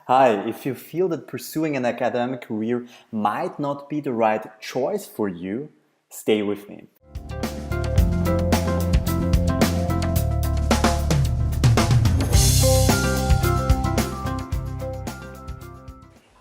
Hi, if you feel that pursuing an academic career might not be the right choice for you, stay with me.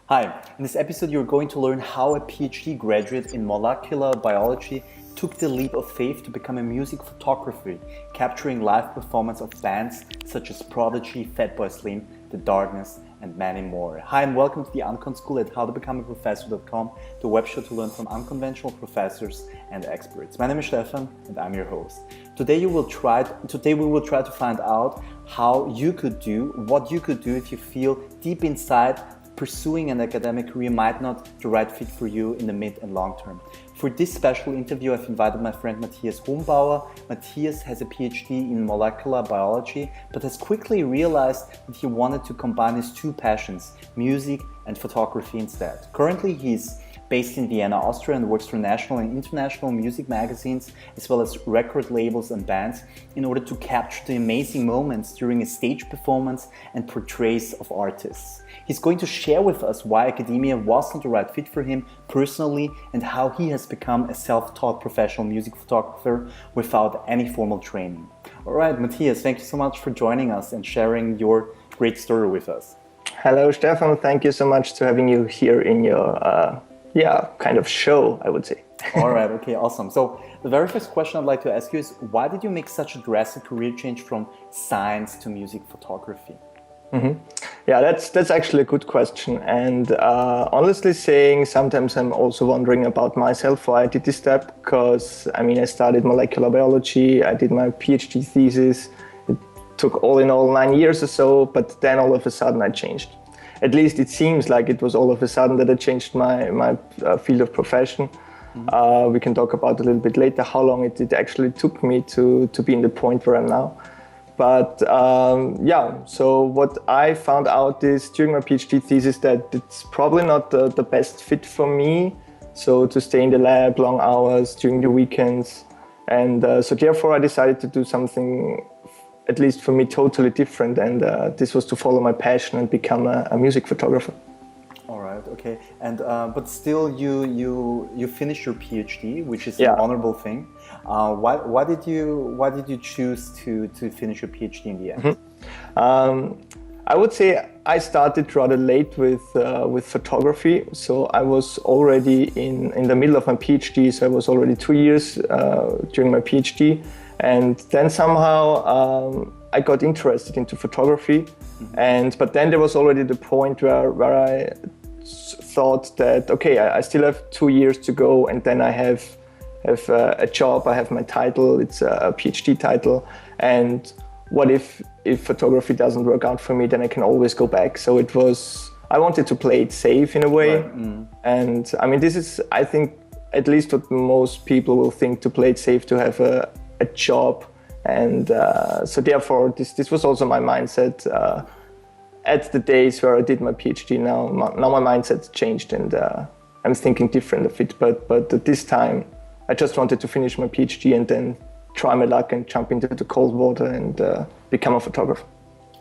Hi, in this episode you're going to learn how a PhD graduate in molecular biology took the leap of faith to become a music photographer, capturing live performance of bands such as Prodigy, Fatboy Slim, The Darkness, and many more. Hi and welcome to the Uncon School at howtobecomeaprofessor.com, the web show to learn from unconventional professors and experts. My name is Stefan and I'm your host. Today we will try to find out how you could do, what you could do if you feel deep inside pursuing an academic career might not be the right fit for you in the mid and long term. For this special interview, I've invited my friend Matthias Hombauer. Matthias has a PhD in molecular biology, but has quickly realized that he wanted to combine his two passions, music and photography instead. Currently, he's based in Vienna, Austria, and works for national and international music magazines, as well as record labels and bands, in order to capture the amazing moments during a stage performance and portraits of artists. He's going to share with us why academia wasn't the right fit for him personally and how he has become a self-taught professional music photographer without any formal training. All right, Matthias, thank you so much for joining us and sharing your great story with us. Hello, Stefan. Thank you so much for having you here in your kind of show, I would say. All right, okay, awesome. So the very first question I'd like to ask you is, why did you make such a drastic career change from science to music photography? Mm-hmm. Yeah, that's actually a good question. And honestly saying, sometimes I'm also wondering about myself why I did this step, because I studied molecular biology, I did my PhD thesis. It took all in all 9 years or so, but then all of a sudden I changed. At least it seems like it was all of a sudden that I changed my field of profession. Mm-hmm. We can talk about a little bit later how long it actually took me to be in the point where I'm now. But so what I found out is during my PhD thesis that it's probably not the best fit for me. So to stay in the lab long hours during the weekends. And so therefore I decided to do something, at least for me, totally different. And this was to follow my passion and become a music photographer. All right, okay. And but still you finished your PhD, which is an honorable thing. Why did you choose to finish your PhD in the end? Mm-hmm. I would say I started rather late with photography. So I was already in the middle of my PhD. So I was already 2 years during my PhD. And then somehow I got interested into photography. Mm-hmm. But then there was already the point where I thought that, okay, I still have 2 years to go, and then I have a job, I have my title, it's a PhD title. And what if photography doesn't work out for me, then I can always go back. So I wanted to play it safe in a way. Right. Mm. And this is, I think, at least what most people will think, to play it safe, to have a job. And so therefore this was also my mindset at the days where I did my PhD. Now my mindset changed, and I'm thinking different of it. But at this time, I just wanted to finish my PhD and then try my luck and jump into the cold water and become a photographer.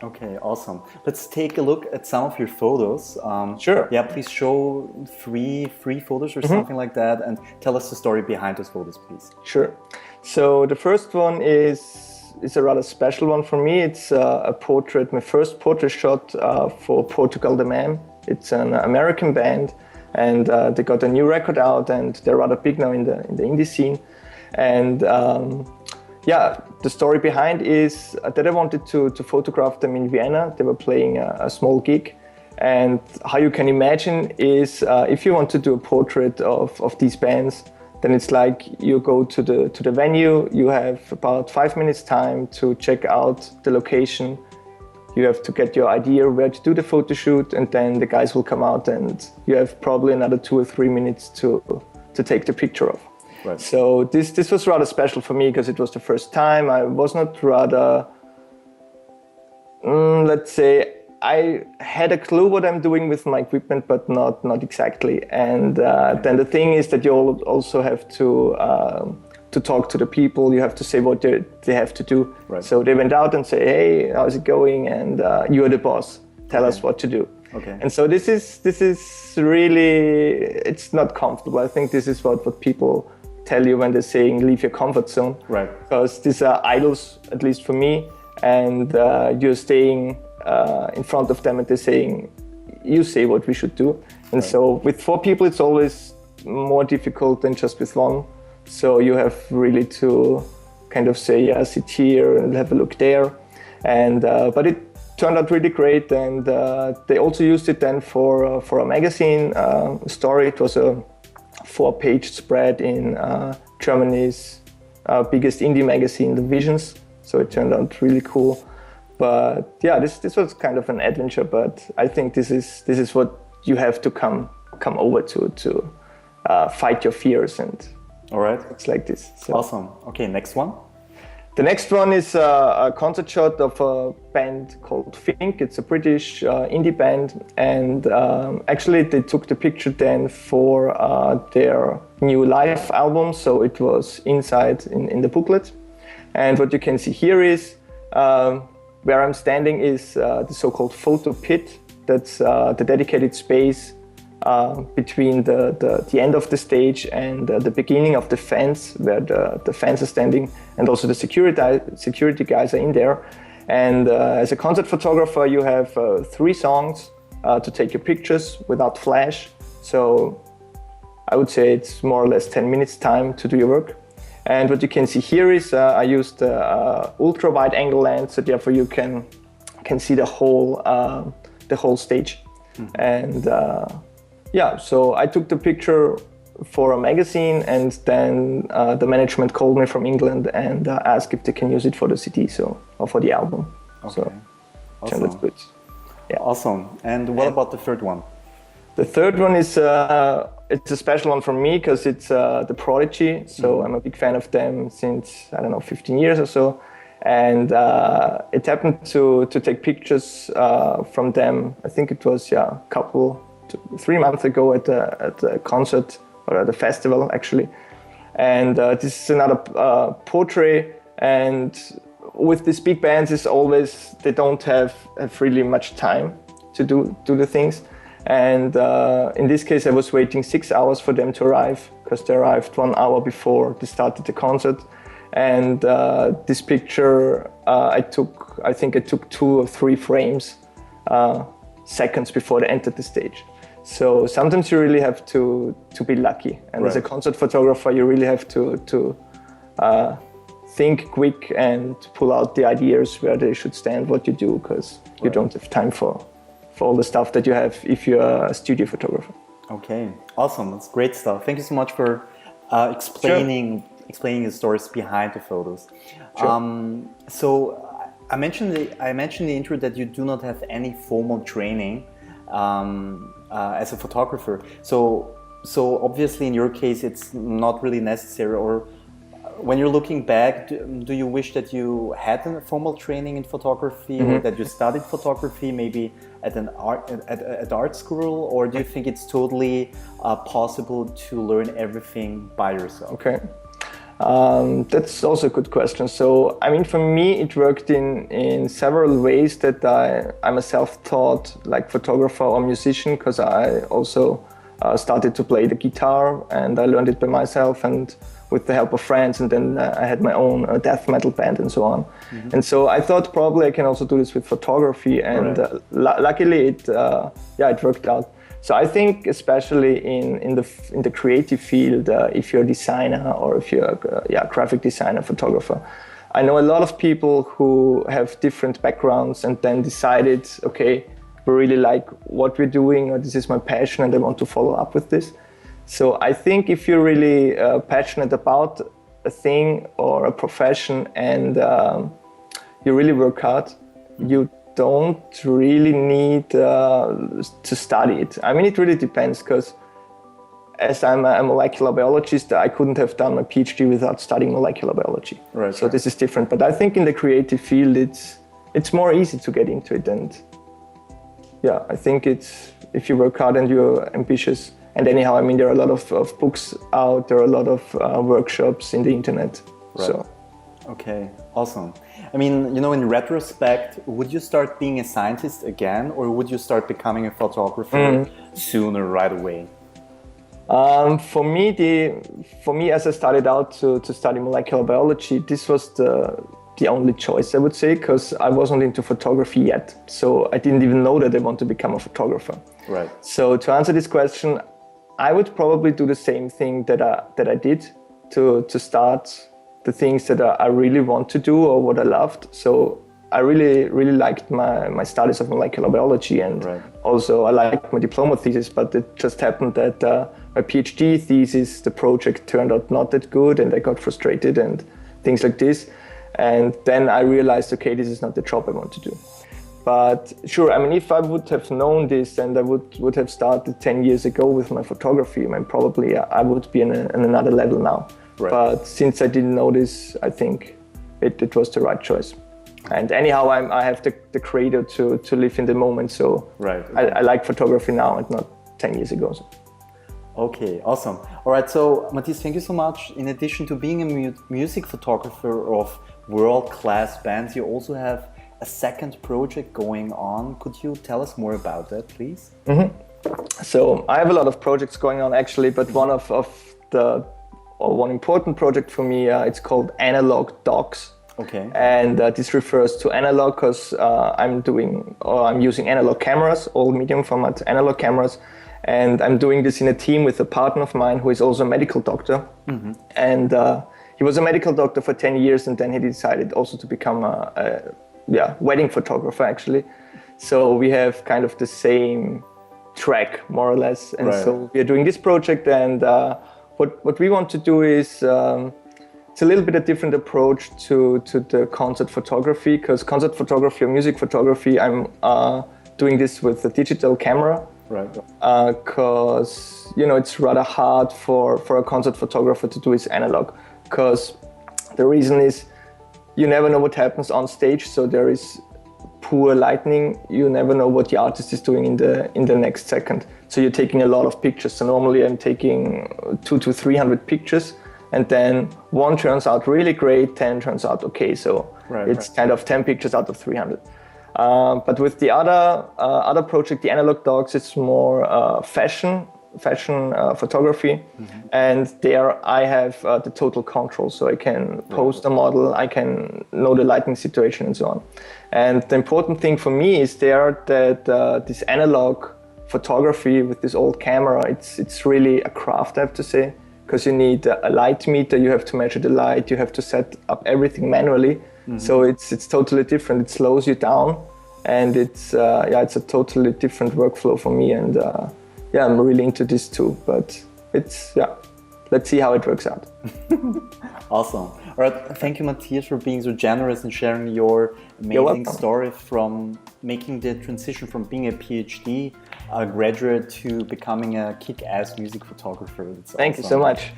Okay, awesome. Let's take a look at some of your photos. Sure. Yeah, please show three photos or something like that, and tell us the story behind those photos, please. Sure. So the first one is a rather special one for me. It's a portrait, my first portrait shot for Portugal the Man. It's an American band, and they got a new record out, and they're rather big now in the indie scene. And the story behind is that I wanted to photograph them in Vienna. They were playing a small gig. And how you can imagine is if you want to do a portrait of these bands, then it's like you go to the venue, you have about 5 minutes time to check out the location. You have to get your idea where to do the photo shoot, and then the guys will come out and you have probably another 2 or 3 minutes to take the picture of. Right. So this was rather special for me because it was the first time. I was not rather, let's say, I had a clue what I'm doing with my equipment, but not exactly. And then the thing is that you also have to talk to the people. You have to say what they have to do. Right. So they went out and say, hey, how's it going? And you're the boss. Tell us what to do. Okay. And so this is really, it's not comfortable. I think this is what people tell you when they're saying leave your comfort zone. Right. Because these are idols, at least for me, and you're staying in front of them and they're saying, you say what we should do. And so with 4 people, it's always more difficult than just with 1. So you have really to kind of say, yeah, sit here and have a look there. And but it turned out really great. And they also used it then for a magazine story. It was a 4-page spread in Germany's biggest indie magazine, The Visions. So it turned out really cool. But yeah, this was kind of an adventure. But I think this is what you have to come over to fight your fears, and all right, it's like this. So. Awesome. Okay, next one. The next one is a concert shot of a band called Fink. It's a British indie band, and actually they took the picture then for their new live album. So it was inside in the booklet, and what you can see here is where I'm standing is the so-called photo pit. That's the dedicated space between the end of the stage and the beginning of the fence, where the fans are standing, and also the security guys are in there. And as a concert photographer, you have 3 songs to take your pictures without flash. So I would say it's more or less 10 minutes time to do your work. And what you can see here is I used ultra wide angle lens, so therefore you can see the whole stage. Mm-hmm. And yeah, so I took the picture for a magazine, and then the management called me from England and asked if they can use it for the CD, or for the album. Okay. So awesome. That's good. Yeah. Awesome. And what about the third one? The third one is it's a special one for me because it's the Prodigy. So I'm a big fan of them since, I don't know, 15 years or so. And it happened to take pictures from them. I think it was 3 months ago at a concert, or at a festival actually. And this is another portrait. And with these big bands, it's always, they don't have really much time to do the things. And in this case, I was waiting 6 hours for them to arrive, because they arrived 1 hour before they started the concert. And this picture I think I took 2 or 3 frames, seconds before they entered the stage. So sometimes you really have to be lucky. And as a concert photographer, you really have to think quick and pull out the ideas where they should stand, what you do, because you don't have time for all the stuff that you have if you're a studio photographer. Okay, awesome. That's great stuff. Thank you so much for explaining the stories behind the photos. Sure. So I mentioned in the intro that you do not have any formal training as a photographer. So obviously in your case it's not really necessary. Or when you're looking back, do you wish that you had a formal training in photography, or that you studied photography maybe at art school, or do you think it's totally possible to learn everything by yourself? Okay. That's also a good question. So, I mean, for me, it worked in several ways that I'm a self-taught like photographer or musician, because I also started to play the guitar, and I learned it by myself and with the help of friends, and then I had my own death metal band and so on. Mm-hmm. And so I thought probably I can also do this with photography, and luckily it worked out. So I think especially in the creative field, if you're a designer or if you're a graphic designer, photographer, I know a lot of people who have different backgrounds and then decided, okay, we really like what we're doing, or this is my passion and I want to follow up with this. So I think if you're really passionate about a thing or a profession, and you really work hard, you don't really need to study it. I mean, it really depends, because as I'm a molecular biologist, I couldn't have done my PhD without studying molecular biology. Right. So this is different. But I think in the creative field, it's more easy to get into it. And yeah, I think it's, if you work hard and you're ambitious. And anyhow, I mean, there are a lot of books out, there are a lot of workshops in the internet. Right. So. Okay, Awesome. I mean, in retrospect, would you start being a scientist again, or would you start becoming a photographer sooner, right away? For me, as I started out to study molecular biology, this was the only choice, I would say, because I wasn't into photography yet. So I didn't even know that I want to become a photographer. Right. So to answer this question, I would probably do the same thing that I did to start the things that I really want to do or what I loved. So I really liked my studies of molecular biology, and also I liked my diploma thesis, but it just happened that my PhD thesis, the project turned out not that good, and I got frustrated and things like this. And then I realized, okay, this is not the job I want to do. But sure, I mean, if I would have known this and I would have started 10 years ago with my photography, I mean, probably I would be in another level now. Right. But since I didn't know this, I think it was the right choice. And anyhow, I have the credo to live in the moment. So I like photography now and not 10 years ago. So. Okay, awesome. All right, so Matthias, thank you so much. In addition to being a music photographer of world-class bands, you also have a second project going on. Could you tell us more about that, please? Mm-hmm. So I have a lot of projects going on actually, but one important project for me, it's called Analog Docs. Okay. And this refers to analog because I'm using analog cameras, all medium format analog cameras. And I'm doing this in a team with a partner of mine who is also a medical doctor. Mm-hmm. And he was a medical doctor for 10 years, and then he decided also to become a wedding photographer, actually. So we have kind of the same track, more or less. And so we are doing this project, and what we want to do is it's a little bit a different approach to the concert photography, because concert photography or music photography, I'm doing this with a digital camera. Right. Because it's rather hard for a concert photographer to do his analog, because the reason is you never know what happens on stage. So there is poor lighting. You never know what the artist is doing in the next second. So you're taking a lot of pictures. So normally I'm taking 200 to 300 pictures, and then one turns out really great, 10 turns out okay. So it's kind of 10 pictures out of 300. But with the other project, the Analog Dogs, it's more fashion photography, and there I have the total control, so I can pose the model, I can know the lighting situation and so on. And the important thing for me is there that this analog photography with this old camera, it's really a craft, I have to say, because you need a light meter, you have to measure the light, you have to set up everything manually. So it's totally different. It slows you down, and it's a totally different workflow for me. And I'm really into this too. But let's see how it works out. Awesome. All right, thank you, Matthias, for being so generous and sharing your amazing story from making the transition from being a PhD graduate to becoming a kick-ass music photographer. Thank you so much.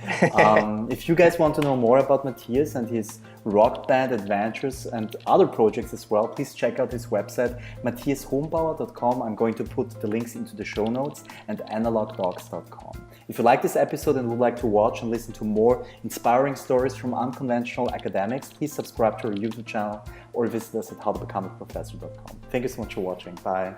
If you guys want to know more about Matthias and his rock band adventures and other projects as well, please check out his website, matthiashombauer.com. I'm going to put the links into the show notes, and analogdocs.com. If you like this episode and would like to watch and listen to more inspiring stories from unconventional academics, please subscribe to our YouTube channel or visit us at howtobecomeaprofessor.com. Thank you so much for watching. Bye.